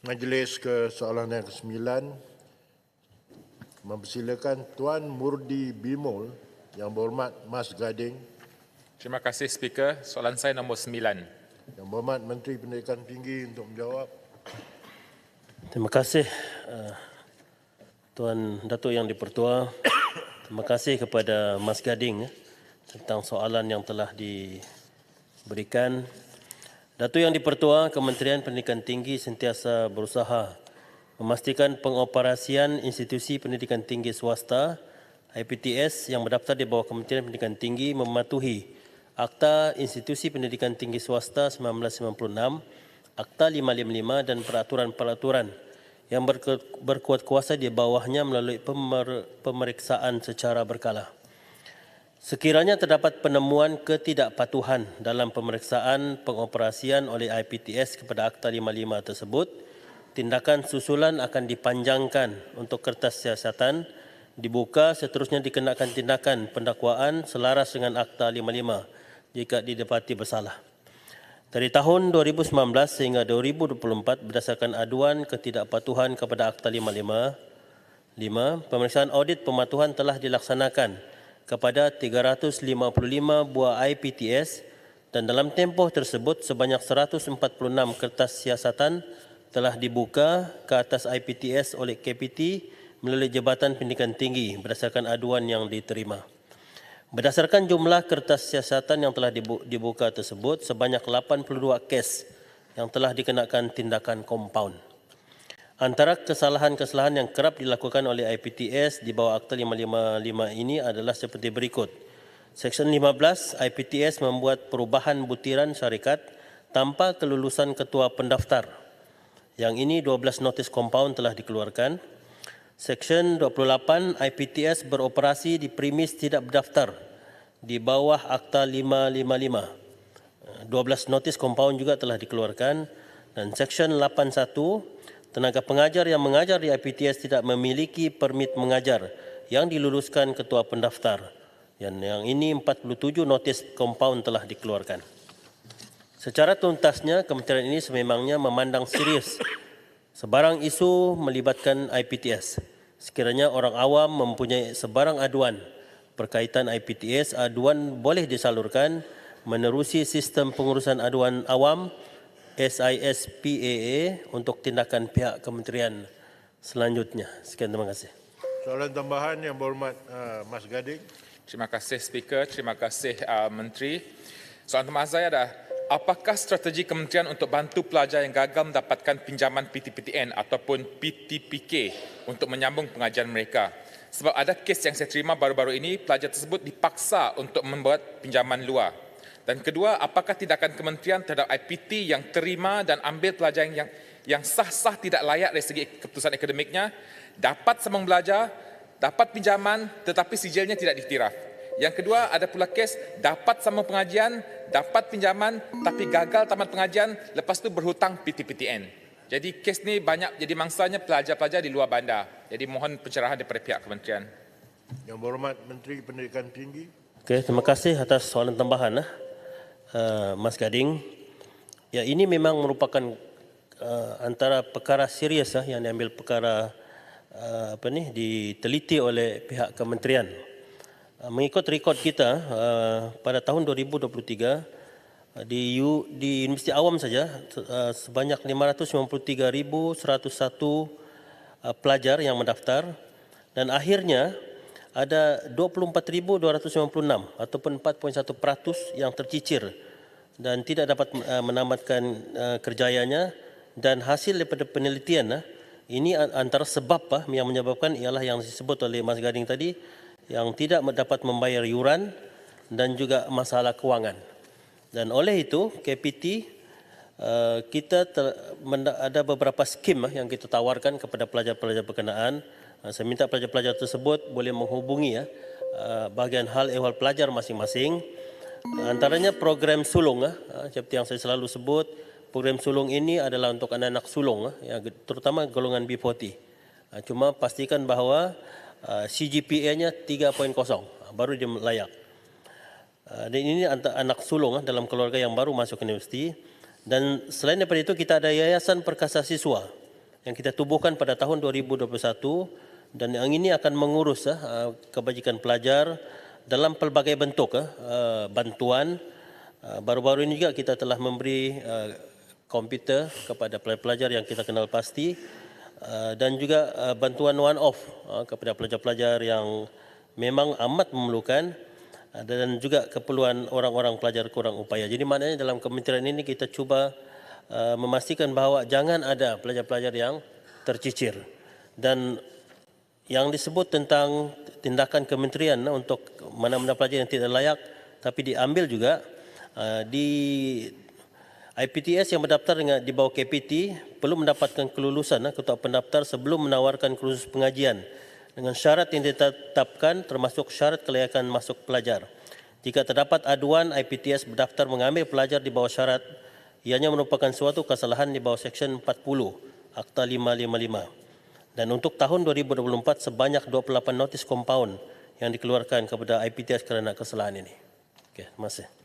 Majlis ke soalan yang ke-9 mempersilakan Tuan Murdi Bimol Yang Berhormat Mas Gading. Terima kasih Speaker. Soalan saya nombor 9. Yang Berhormat Menteri Pendidikan Tinggi untuk menjawab. Terima kasih Tuan Datuk Yang di-Pertua. Terima kasih kepada Mas Gading tentang soalan yang telah diberikan. Datuk Yang di-Pertua, Kementerian Pendidikan Tinggi sentiasa berusaha memastikan pengoperasian institusi pendidikan tinggi swasta IPTS yang berdaftar di bawah Kementerian Pendidikan Tinggi mematuhi Akta Institusi Pendidikan Tinggi Swasta 1996, Akta 555 dan peraturan-peraturan yang berkuat kuasa di bawahnya melalui pemeriksaan secara berkala. Sekiranya terdapat penemuan ketidakpatuhan dalam pemeriksaan pengoperasian oleh IPTS kepada Akta 55 tersebut, tindakan susulan akan dipanjangkan untuk kertas siasatan, dibuka, seterusnya dikenakan tindakan pendakwaan selaras dengan Akta 55 jika didapati bersalah. Dari tahun 2019 sehingga 2024 berdasarkan aduan ketidakpatuhan kepada Akta 55, pemeriksaan audit pematuhan telah dilaksanakan kepada 355 buah IPTS dan dalam tempoh tersebut sebanyak 146 kertas siasatan telah dibuka ke atas IPTS oleh KPT melalui Jabatan Pendidikan Tinggi berdasarkan aduan yang diterima. Berdasarkan jumlah kertas siasatan yang telah dibuka tersebut, sebanyak 82 kes yang telah dikenakan tindakan kompaun. Antara kesalahan-kesalahan yang kerap dilakukan oleh IPTS di bawah Akta 555 ini adalah seperti berikut. Seksyen 15, IPTS membuat perubahan butiran syarikat tanpa kelulusan ketua pendaftar. Yang ini 12 notis kompaun telah dikeluarkan. Seksyen 28, IPTS beroperasi di premis tidak berdaftar di bawah Akta 555. 12 notis kompaun juga telah dikeluarkan. Dan Seksyen 81, tenaga pengajar yang mengajar di IPTS tidak memiliki permit mengajar yang diluluskan ketua pendaftar. Yang ini 47 notis kompaun telah dikeluarkan. Secara tuntasnya, kementerian ini sememangnya memandang serius sebarang isu melibatkan IPTS. Sekiranya orang awam mempunyai sebarang aduan berkaitan IPTS, aduan boleh disalurkan menerusi sistem pengurusan aduan awam SISPAA untuk tindakan pihak kementerian selanjutnya. Sekian, terima kasih. Soalan tambahan Yang Berhormat Mas Gading. Terima kasih Speaker. Terima kasih Menteri. Soalan tambahan saya adalah, apakah strategi kementerian untuk bantu pelajar yang gagal mendapatkan pinjaman PTPTN ataupun PTPK untuk menyambung pengajian mereka? Sebab ada kes yang saya terima baru-baru ini, pelajar tersebut dipaksa untuk membuat pinjaman luar. Dan kedua, apakah tindakan kementerian terhadap IPT yang terima dan ambil pelajar yang sah-sah tidak layak dari segi keputusan akademiknya, dapat sambung belajar, dapat pinjaman tetapi sijilnya tidak diiktiraf. Yang kedua, ada pula kes dapat sambung pengajian, dapat pinjaman tapi gagal tamat pengajian, lepas itu berhutang PTPTN. Jadi kes ni banyak jadi mangsanya pelajar-pelajar di luar bandar. Jadi mohon pencerahan daripada pihak kementerian. Yang Berhormat Menteri Pendidikan Tinggi. Okey, terima kasih atas soalan tambahan Mas Gading. Ya, ini memang merupakan antara perkara serius yang diambil perkara diteliti oleh pihak kementerian. Mengikut rekod kita pada tahun 2023 di Universiti Awam saja sebanyak 593,101 pelajar yang mendaftar dan akhirnya ada 24,296 ataupun 4.1% yang tercicir dan tidak dapat menamatkan kerjayanya. Dan hasil daripada penelitian ini antara sebab yang menyebabkan ialah yang disebut oleh Mas Gading tadi, yang tidak dapat membayar yuran dan juga masalah kewangan. Dan oleh itu KPT kita ada beberapa skim yang kita tawarkan kepada pelajar-pelajar berkenaan. Saya minta pelajar-pelajar tersebut boleh menghubungi bahagian hal ehwal pelajar masing-masing. Antaranya program sulung, seperti yang saya selalu sebut, program sulung ini adalah untuk anak-anak sulung, terutama golongan B40. Cuma pastikan bahawa CGPA-nya 3.0, baru dia layak. Dan ini anak sulung dalam keluarga yang baru masuk universiti. Dan selain daripada itu, kita ada Yayasan Perkasa Siswa yang kita tubuhkan pada tahun 2021 dan yang ini akan mengurus kebajikan pelajar dalam pelbagai bentuk bantuan. Baru-baru ini juga kita telah memberi komputer kepada pelajar-pelajar yang kita kenal pasti dan juga bantuan one-off kepada pelajar-pelajar yang memang amat memerlukan dan juga keperluan orang-orang pelajar kurang upaya. Jadi maknanya dalam kementerian ini kita cuba memastikan bahawa jangan ada pelajar-pelajar yang tercicir. Dan yang disebut tentang tindakan kementerian untuk mana-mana pelajar yang tidak layak tapi diambil juga di IPTS yang berdaftar di bawah KPT perlu mendapatkan kelulusan ketua pendaftar sebelum menawarkan kursus pengajian dengan syarat yang ditetapkan termasuk syarat kelayakan masuk pelajar. Jika terdapat aduan IPTS berdaftar mengambil pelajar di bawah syarat, ianya merupakan suatu kesalahan di bawah Seksyen 40 Akta 555. Dan untuk tahun 2024 sebanyak 28 notis kompaun yang dikeluarkan kepada IPTS kerana kesalahan ini. Okey, terima kasih.